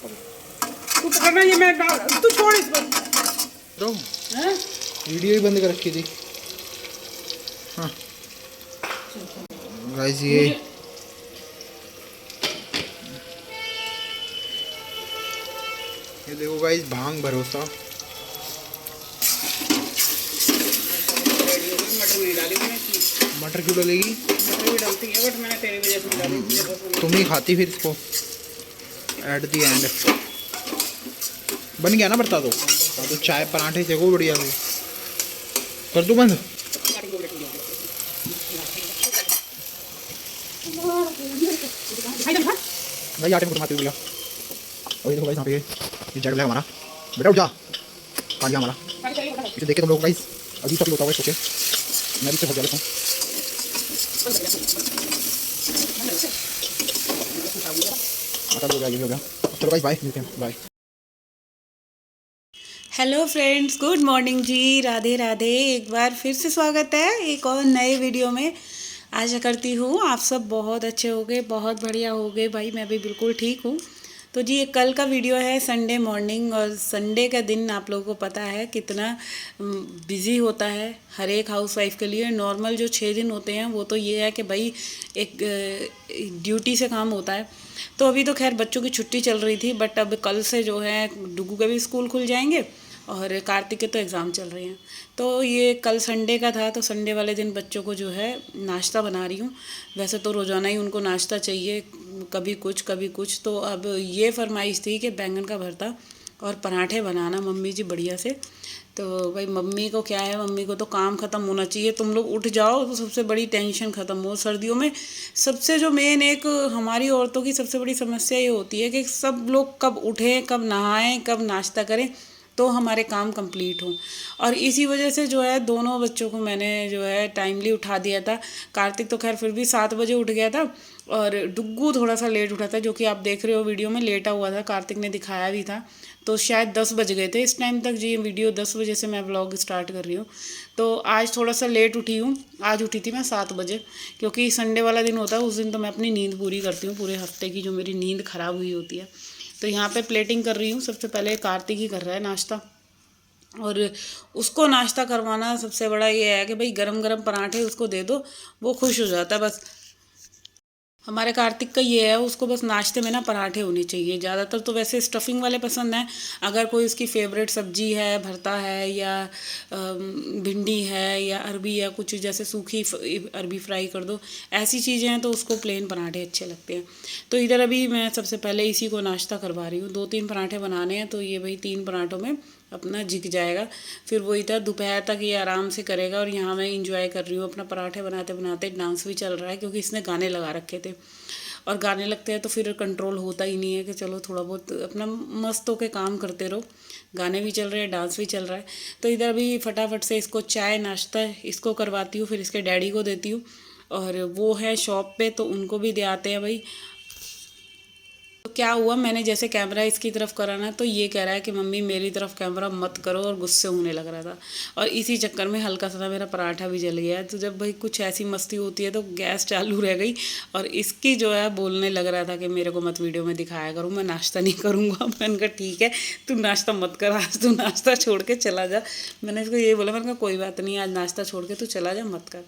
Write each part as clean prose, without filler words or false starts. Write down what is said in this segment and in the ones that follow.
तू पकड़ना, ये मैं डाल, तू छोड़ इसको। तो हैं? वीडियो ही बंद कर रखी थी। हाँ गाइस, ये देखो गाइस, भांग भरोसा। मटर नहीं डाली मैंने इसमें। मटर क्यों डलेगी? मटर भी डालती है बट मैंने तेरी वजह से नहीं डाली, मुझे पसंद तुम ही खाती फिर इसको एट दी एंड। बन गया ना बर्ता? तो चाय पराठे देखो बढ़िया से कर दूँ बंद। भाई आटे में घुमाते हुए और ये देखो गाइस, यहाँ पे ये जेड ब्लैक हमारा बेटा उठ जा, खा गया हमारा। इसे देख के तुम लोग गाइस अजीब सा फील होता होगा इसको के, मैं भी इससे बहुत ज्यादा हूँ। हो गया। चलो गाइस बाय, मिलते हैं, bye. Hello friends, good morning जी, राधे राधे। एक बार फिर से स्वागत है एक और नए वीडियो में। आशा करती हूँ आप सब बहुत अच्छे होंगे, बहुत बढ़िया होंगे। भाई मैं भी बिल्कुल ठीक हूँ। तो जी, ये कल का वीडियो है, संडे मॉर्निंग। और संडे का दिन आप लोगों को पता है कितना बिज़ी होता है हर एक हाउसवाइफ के लिए। नॉर्मल जो 6 दिन होते हैं वो तो ये है कि भाई एक ड्यूटी से काम होता है। तो अभी तो खैर बच्चों की छुट्टी चल रही थी, बट अब कल से जो है डुगू के भी स्कूल खुल जाएंगे और कार्तिक के तो एग्ज़ाम चल रहे हैं। तो ये कल संडे का था, तो संडे वाले दिन बच्चों को जो है नाश्ता बना रही हूँ। वैसे तो रोज़ाना ही उनको नाश्ता चाहिए, कभी कुछ कभी कुछ। तो अब ये फरमाइश थी कि बैंगन का भरता और पराठे बनाना मम्मी जी बढ़िया से। तो भाई मम्मी को क्या है, मम्मी को तो काम ख़त्म होना चाहिए। तुम लोग उठ जाओ तो सबसे बड़ी टेंशन ख़त्म हो। सर्दियों में सबसे जो मेन एक हमारी औरतों की सबसे बड़ी समस्या ये होती है कि सब लोग कब उठें, कब नहाएं, कब नाश्ता करें तो हमारे काम कंप्लीट हों। और इसी वजह से जो है दोनों बच्चों को मैंने जो है टाइमली उठा दिया था। कार्तिक तो खैर फिर भी 7 बजे उठ गया था और डुग्गू थोड़ा सा लेट उठा था, जो कि आप देख रहे हो वीडियो में लेटा हुआ था। कार्तिक ने दिखाया भी था। तो शायद 10 बज गए थे इस टाइम तक जी। ये वीडियो 10 बजे से मैं व्लॉग स्टार्ट कर रही हूँ। तो आज थोड़ा सा लेट उठी हूँ। आज उठी थी मैं 7 बजे, क्योंकि संडे वाला दिन होता है, उस दिन तो मैं अपनी नींद पूरी करती हूँ। पूरे हफ्ते की जो मेरी नींद ख़राब हुई होती है। तो यहाँ पे प्लेटिंग कर रही हूँ। सबसे पहले कार्तिक ही कर रहा है नाश्ता, और उसको नाश्ता करवाना सबसे बड़ा ये है कि भाई गरम गरम पराठे उसको दे दो, वो खुश हो जाता है। बस हमारे कार्तिक का ये है, उसको बस नाश्ते में ना पराठे होने चाहिए। ज़्यादातर तो वैसे स्टफिंग वाले पसंद हैं। अगर कोई उसकी फेवरेट सब्जी है, भरता है या भिंडी है या अरबी या कुछ जैसे सूखी अरबी फ्राई कर दो, ऐसी चीज़ें हैं तो उसको प्लेन पराठे अच्छे लगते हैं। तो इधर अभी मैं सबसे पहले इसी को नाश्ता करवा रही हूँ। 2-3 पराठे बनाने हैं, तो ये भाई 3 पराठों में अपना झिक जाएगा। फिर वही था, दोपहर तक ये आराम से करेगा। और यहाँ मैं इंजॉय कर रही हूँ अपना पराठे बनाते बनाते। डांस भी चल रहा है क्योंकि इसने गाने लगा रखे थे, और गाने लगते हैं तो फिर कंट्रोल होता ही नहीं है कि चलो थोड़ा बहुत अपना मस्त होकर काम करते रहो। गाने भी चल रहे हैं, डांस भी चल रहा है। तो इधर भी फटाफट से इसको चाय नाश्ता इसको करवाती हूँ, फिर इसके डैडी को देती हूँ। और वो है शॉप पे, तो उनको भी दे आते हैं भाई। तो क्या हुआ, मैंने जैसे कैमरा इसकी तरफ करा ना, तो ये कह रहा है कि मम्मी मेरी तरफ कैमरा मत करो, और गुस्से होने लग रहा था। और इसी चक्कर में हल्का सा मेरा पराठा भी जल गया। तो जब भाई कुछ ऐसी मस्ती होती है तो गैस चालू रह गई, और इसकी जो है बोलने लग रहा था कि मेरे को मत वीडियो में दिखाया करूँ, मैं नाश्ता नहीं करूँगा। मैंने कहा ठीक है, तू नाश्ता मत कर आज, तू नाश्ता छोड़ के चला जा। मैंने इसको ये बोला, मैंने कहा कोई बात नहीं, आज नाश्ता छोड़ के तू चला जा, मत कर।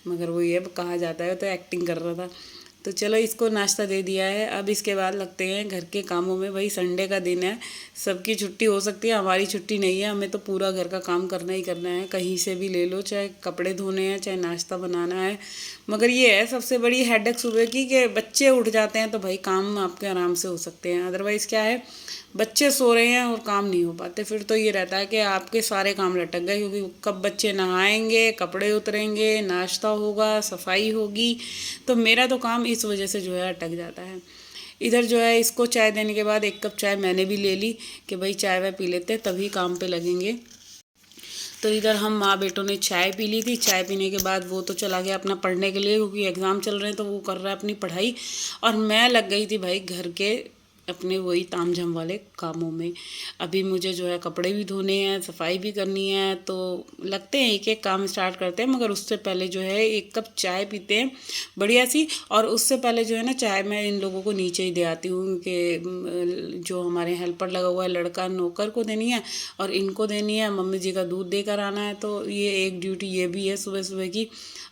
मगर वो ये कहा जाता है, तो एक्टिंग कर रहा था। तो चलो इसको नाश्ता दे दिया है। अब इसके बाद लगते हैं घर के कामों में। भाई संडे का दिन है, सबकी छुट्टी हो सकती है, हमारी छुट्टी नहीं है। हमें तो पूरा घर का काम करना ही करना है, कहीं से भी ले लो, चाहे कपड़े धोने हैं, चाहे नाश्ता बनाना है। मगर ये है सबसे बड़ी हेडेक सुबह की कि बच्चे उठ जाते हैं तो भाई काम आपके आराम से हो सकते हैं। अदरवाइज़ क्या है, बच्चे सो रहे हैं और काम नहीं हो पाते, फिर तो ये रहता है कि आपके सारे काम लटक गए। क्योंकि कब बच्चे नहाएंगे, कपड़े उतरेंगे, नाश्ता होगा, सफाई होगी, तो मेरा तो काम इस वजह से जो है अटक जाता है। इधर जो है इसको चाय देने के बाद 1 कप चाय मैंने भी ले ली कि भाई चाय वाय पी लेते तभी काम पे लगेंगे। तो इधर हम माँ बेटों ने चाय पी ली थी। चाय पीने के बाद वो तो चला गया अपना पढ़ने के लिए, क्योंकि एग्ज़ाम चल रहे हैं तो वो कर रहा है अपनी पढ़ाई। और मैं लग गई थी भाई घर के अपने वही तामझाम वाले कामों में। अभी मुझे जो है कपड़े भी धोने हैं, सफाई भी करनी है, तो लगते हैं एक एक काम स्टार्ट करते हैं, मगर उससे पहले जो है एक कप चाय पीते हैं बढ़िया सी। और उससे पहले जो है ना चाय मैं इन लोगों को नीचे ही दे आती हूँ कि जो हमारे हेल्पर लगा हुआ है लड़का, नौकर को देनी है और इनको देनी है, मम्मी जी का दूध देकर आना है। तो ये एक ड्यूटी ये भी है सुबह सुबह की।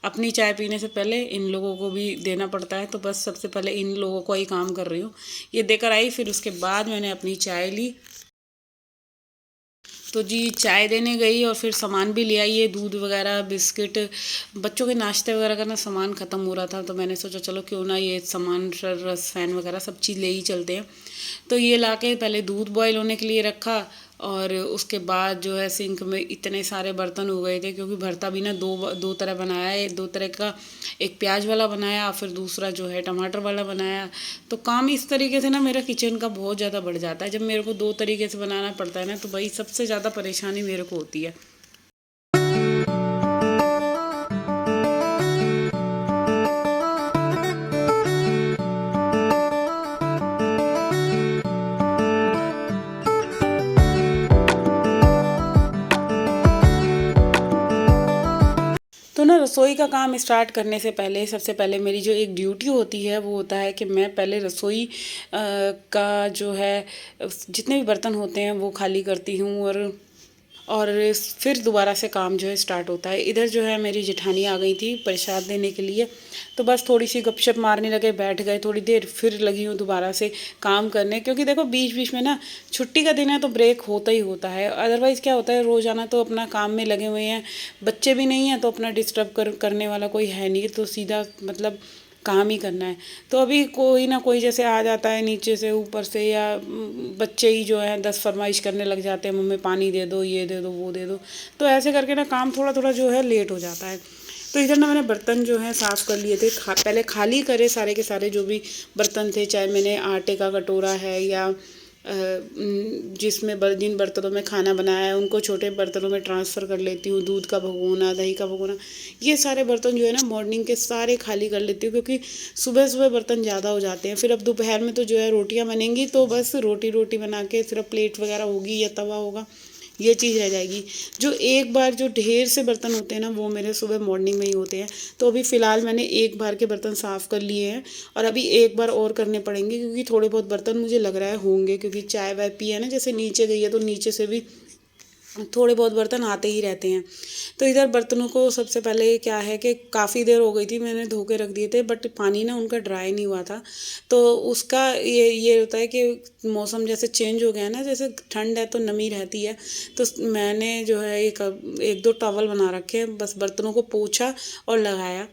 अपनी चाय पीने से पहले इन लोगों को भी देना पड़ता है, तो बस सबसे पहले इन लोगों को ही काम कर रही हूँ। ये देकर आई, फिर उसके बाद मैंने अपनी चाय ली। तो जी चाय देने गई और फिर सामान भी ले आई है, दूध वगैरह, बिस्किट, बच्चों के नाश्ते वगैरह का ना सामान ख़त्म हो रहा था, तो मैंने सोचा चलो क्यों ना ये सामान, रस, फैन वगैरह सब चीज़ ले ही चलते हैं। तो ये लाके पहले दूध बॉयल होने के लिए रखा और उसके बाद जो है सिंक में इतने सारे बर्तन हो गए थे, क्योंकि भरता भी ना दो तरह बनाया है, दो तरह का, एक प्याज वाला बनाया फिर दूसरा जो है टमाटर वाला बनाया। तो काम इस तरीके से ना मेरा किचन का बहुत ज़्यादा बढ़ जाता है। जब मेरे को दो तरीके से बनाना पड़ता है ना, तो भाई सबसे ज़्यादा परेशानी मेरे को होती है। तो ना रसोई का काम स्टार्ट करने से पहले सबसे पहले मेरी जो एक ड्यूटी होती है वो होता है कि मैं पहले रसोई का जो है जितने भी बर्तन होते हैं वो खाली करती हूँ और फिर दोबारा से काम जो है स्टार्ट होता है। इधर जो है मेरी जेठानी आ गई थी प्रसाद देने के लिए, तो बस थोड़ी सी गपशप मारने लगे, बैठ गए थोड़ी देर, फिर लगी हूँ दोबारा से काम करने। क्योंकि देखो बीच बीच में ना छुट्टी का दिन है तो ब्रेक होता ही होता है, अदरवाइज़ क्या होता है रोज़ाना तो अपना काम में लगे हुए हैं, बच्चे भी नहीं हैं तो अपना डिस्टर्ब करने वाला कोई है नहीं, तो सीधा मतलब काम ही करना है। तो अभी कोई ना कोई जैसे आ जाता है नीचे से ऊपर से, या बच्चे ही जो है 10 फरमाइश करने लग जाते हैं, मम्मी पानी दे दो, ये दे दो, वो दे दो, तो ऐसे करके ना काम थोड़ा थोड़ा जो है लेट हो जाता है। तो इधर ना मैंने बर्तन जो है साफ़ कर लिए थे, पहले खाली करे सारे के सारे जो भी बर्तन थे, चाहे मैंने आटे का कटोरा है या जिसमें जिन बर्तनों में खाना बनाया है उनको छोटे बर्तनों में ट्रांसफ़र कर लेती हूँ। दूध का भगोना, दही का भगोना, ये सारे बर्तन जो है ना मॉर्निंग के सारे खाली कर लेती हूँ, क्योंकि सुबह सुबह बर्तन ज़्यादा हो जाते हैं। फिर अब दोपहर में तो जो है रोटियाँ बनेंगी, तो बस रोटी बना के सिर्फ प्लेट वगैरह होगी या तवा होगा, ये चीज़ रह जाएगी। जो एक बार जो ढेर से बर्तन होते हैं ना वो मेरे सुबह मॉर्निंग में ही होते हैं। तो अभी फ़िलहाल मैंने एक बार के बर्तन साफ़ कर लिए हैं और अभी एक बार और करने पड़ेंगे, क्योंकि थोड़े बहुत बर्तन मुझे लग रहा है होंगे, क्योंकि चाय वाय पी है ना, जैसे नीचे गई है तो नीचे से भी थोड़े बहुत बर्तन आते ही रहते हैं। तो इधर बर्तनों को सबसे पहले क्या है कि काफ़ी देर हो गई थी मैंने धो के रख दिए थे, बट पानी ना उनका ड्राई नहीं हुआ था। तो उसका ये होता है कि मौसम जैसे चेंज हो गया है ना, जैसे ठंड है तो नमी रहती है, तो मैंने जो है एक दो टॉवल बना रखे हैं, बस बर्तनों को पोंछा और लगाया।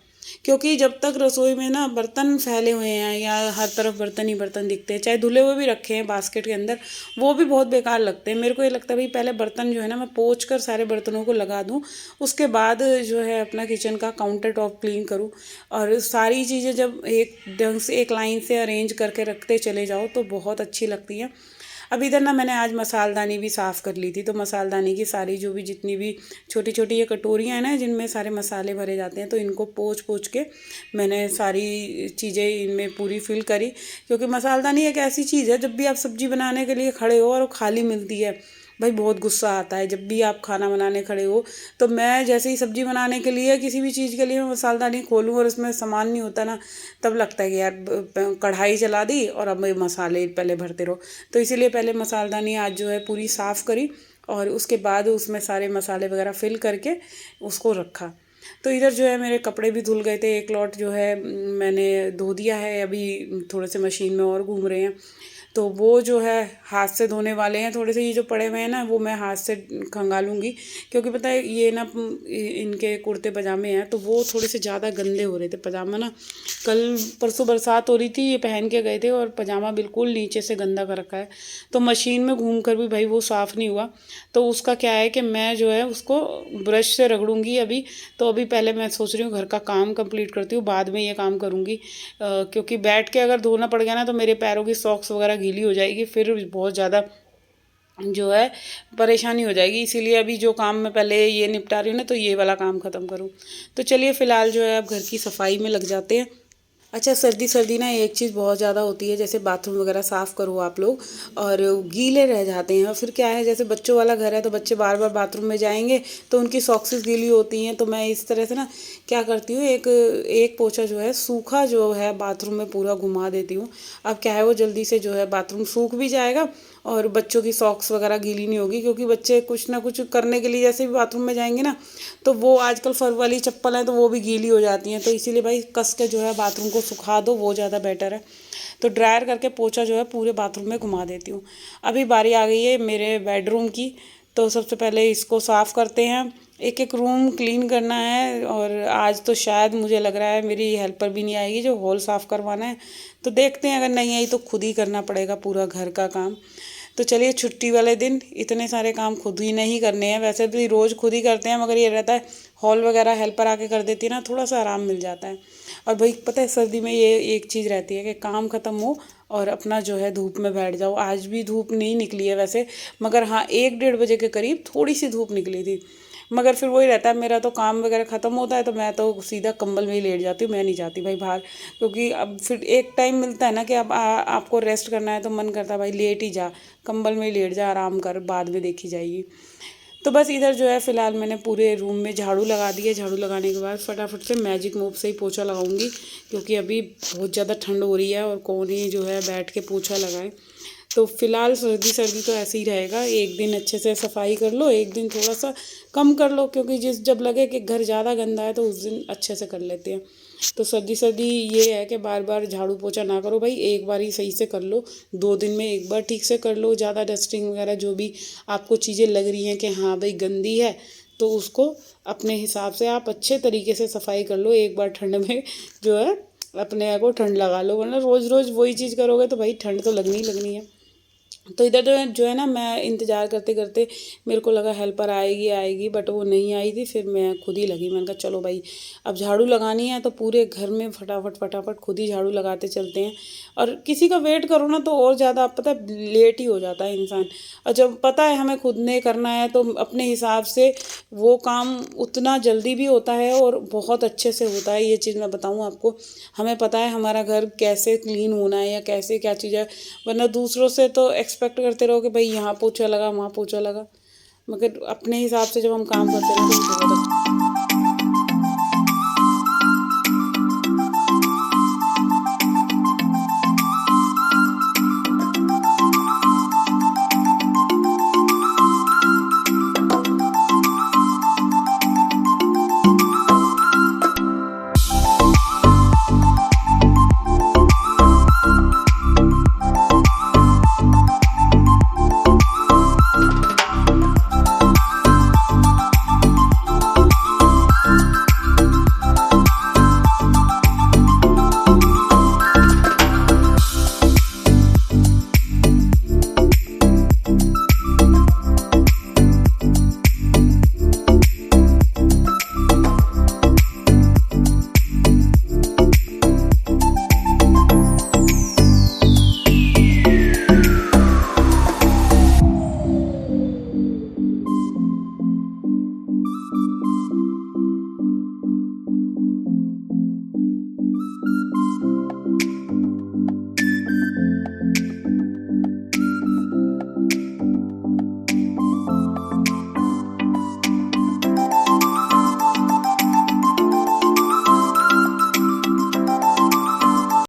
क्योंकि जब तक रसोई में ना बर्तन फैले हुए हैं या हर तरफ बर्तन ही बर्तन दिखते हैं, चाहे धुले हुए भी रखे हैं बास्केट के अंदर, वो भी बहुत बेकार लगते हैं। मेरे को ये लगता है भाई पहले बर्तन जो है ना मैं पोंछ कर सारे बर्तनों को लगा दूं, उसके बाद जो है अपना किचन का काउंटर टॉप क्लीन करूं। और सारी चीज़ें जब एक ढंग से एक लाइन से अरेंज करके रखते चले जाओ तो बहुत अच्छी लगती है। अब इधर ना मैंने आज मसालदानी भी साफ़ कर ली थी, तो मसालदानी की सारी जो भी जितनी भी छोटी छोटी ये कटोरियाँ हैं ना जिनमें सारे मसाले भरे जाते हैं, तो इनको पोंछ के मैंने सारी चीज़ें इनमें पूरी फिल करी। क्योंकि मसालदानी एक ऐसी चीज़ है, जब भी आप सब्ज़ी बनाने के लिए खड़े हो और वो खाली मिलती है, भाई बहुत गुस्सा आता है। जब भी आप खाना बनाने खड़े हो, तो मैं जैसे ही सब्ज़ी बनाने के लिए किसी भी चीज़ के लिए मैं मसालदानी खोलूँ और उसमें सामान नहीं होता ना, तब लगता है कि यार कढ़ाई चला दी और अब मसाले पहले भरते रहो। तो इसीलिए पहले मसालदानी आज जो है पूरी साफ़ करी और उसके बाद उसमें सारे मसाले वगैरह फिल करके उसको रखा। तो इधर जो है मेरे कपड़े भी धुल गए थे, एक लॉट जो है मैंने धो दिया है, अभी थोड़े से मशीन में और घूम रहे हैं, तो वो जो है हाथ से धोने वाले हैं। थोड़े से ये जो पड़े हुए हैं ना वो मैं हाथ से खंगालूँगी, क्योंकि पता है ये ना इनके कुर्ते पजामे हैं तो वो थोड़े से ज़्यादा गंदे हो रहे थे। पजामा ना कल परसों बरसात हो रही थी, ये पहन के गए थे और पजामा बिल्कुल नीचे से गंदा कर रखा है, तो मशीन में घूम कर भी भाई वो साफ़ नहीं हुआ। तो उसका क्या है कि मैं जो है उसको ब्रश से रगड़ूंगी अभी। तो अभी पहले मैं सोच रही हूँ घर का काम कंप्लीट करती हूँ, बाद में ये काम करूँगी, क्योंकि बैठ के अगर धोना पड़ गया ना तो मेरे पैरों की सॉक्स वगैरह गीली हो जाएगी, फिर बहुत ज़्यादा जो है परेशानी हो जाएगी। इसीलिए अभी जो काम मैं पहले ये निपटा रही हूँ ना, तो ये वाला काम ख़त्म करूँ। तो चलिए फ़िलहाल जो है अब घर की सफाई में लग जाते हैं। अच्छा, सर्दी सर्दी ना एक चीज़ बहुत ज़्यादा होती है, जैसे बाथरूम वगैरह साफ़ करो आप लोग और गीले रह जाते हैं। और फिर क्या है, जैसे बच्चों वाला घर है तो बच्चे बार बार बाथरूम में जाएंगे तो उनकी सॉक्सेस गीली होती हैं। तो मैं इस तरह से ना क्या करती हूँ, एक एक पोछा जो है सूखा जो है बाथरूम में पूरा घुमा देती हूँ। अब क्या है, वो जल्दी से जो है बाथरूम सूख भी जाएगा और बच्चों की सॉक्स वगैरह गीली नहीं होगी, क्योंकि बच्चे कुछ ना कुछ करने के लिए जैसे भी बाथरूम में जाएंगे ना, तो वो आजकल फर वाली चप्पल है तो वो भी गीली हो जाती हैं। तो इसीलिए भाई कस के जो है बाथरूम को सुखा दो, वो ज़्यादा बेटर है। तो ड्रायर करके पोछा जो है पूरे बाथरूम में घुमा देती हूँ। अभी बारी आ गई है मेरे बेडरूम की। तो सबसे पहले इसको साफ़ करते हैं, एक एक रूम क्लीन करना है। और आज तो शायद मुझे लग रहा है मेरी हेल्पर भी नहीं आएगी जो हॉल साफ़ करवाना है। तो देखते हैं, अगर नहीं आई तो खुद ही करना पड़ेगा पूरा घर का काम। तो चलिए, छुट्टी वाले दिन इतने सारे काम खुद ही नहीं करने हैं, वैसे भी रोज़ खुद ही करते हैं, मगर ये रहता है हॉल वगैरह हेल्पर आके कर देती है ना, थोड़ा सा आराम मिल जाता है। और भाई पता है, सर्दी में ये एक चीज़ रहती है कि काम ख़त्म हो और अपना जो है धूप में बैठ जाओ। आज भी धूप नहीं निकली है वैसे, मगर हाँ 1-1:30 के करीब थोड़ी सी धूप निकली थी। मगर फिर वही रहता है, मेरा तो काम वगैरह ख़त्म होता है तो मैं तो सीधा कंबल में ही लेट जाती हूँ, मैं नहीं जाती भाई बाहर। क्योंकि अब फिर एक टाइम मिलता है ना कि अब आपको रेस्ट करना है तो मन करता है भाई लेट ही जा, कंबल में ही लेट जा, आराम कर, बाद में देखी जाएगी। तो बस इधर जो है फ़िलहाल मैंने पूरे रूम में झाड़ू लगा दिया। झाड़ू लगाने के बाद फटाफट से मैजिक मोप से ही पोछा लगाऊंगी, क्योंकि अभी बहुत ज़्यादा ठंड हो रही है और कौन ही जो है बैठ के पोछा लगाए। तो फ़िलहाल सर्दी सर्दी तो ऐसे ही रहेगा, एक दिन अच्छे से सफाई कर लो, एक दिन थोड़ा सा कम कर लो, क्योंकि जब लगे कि घर ज़्यादा गंदा है तो उस दिन अच्छे से कर लेते हैं। तो सर्दी सर्दी ये है कि बार बार झाड़ू पोछा ना करो भाई, एक बार ही सही से कर लो, 2 दिन में एक बार ठीक से कर लो। ज़्यादा डस्टिंग वगैरह जो भी आपको चीज़ें लग रही हैं कि हाँ भाई गंदी है, तो उसको अपने हिसाब से आप अच्छे तरीके से सफाई कर लो। एक बार ठंड में जो है अपने को ठंड लगा लो, वरना रोज़ रोज़ वही चीज़ करोगे तो भाई ठंड तो लगनी ही लगनी है। तो इधर जो है ना, मैं इंतज़ार करते करते मेरे को लगा हेल्पर आएगी आएगी, बट वो नहीं आई थी। फिर मैं खुद ही लगी, मैंने कहा चलो भाई अब झाड़ू लगानी है तो पूरे घर में फटाफट फटाफट खुद ही झाड़ू लगाते चलते हैं। और किसी का वेट करो ना तो और ज़्यादा आप पता है लेट ही हो जाता है इंसान। और जब पता है हमें खुद ने करना है तो अपने हिसाब से वो काम उतना जल्दी भी होता है और बहुत अच्छे से होता है। ये चीज़ मैं बताऊँ आपको, हमें पता है हमारा घर कैसे क्लीन होना है या कैसे क्या चीज़ है, वरना दूसरों से तो एक्सपेक्ट करते रहो कि भाई यहाँ पोछा लगा वहाँ पोछा लगा, मगर अपने हिसाब से जब हम काम करते हैं तो बहुत अच्छा।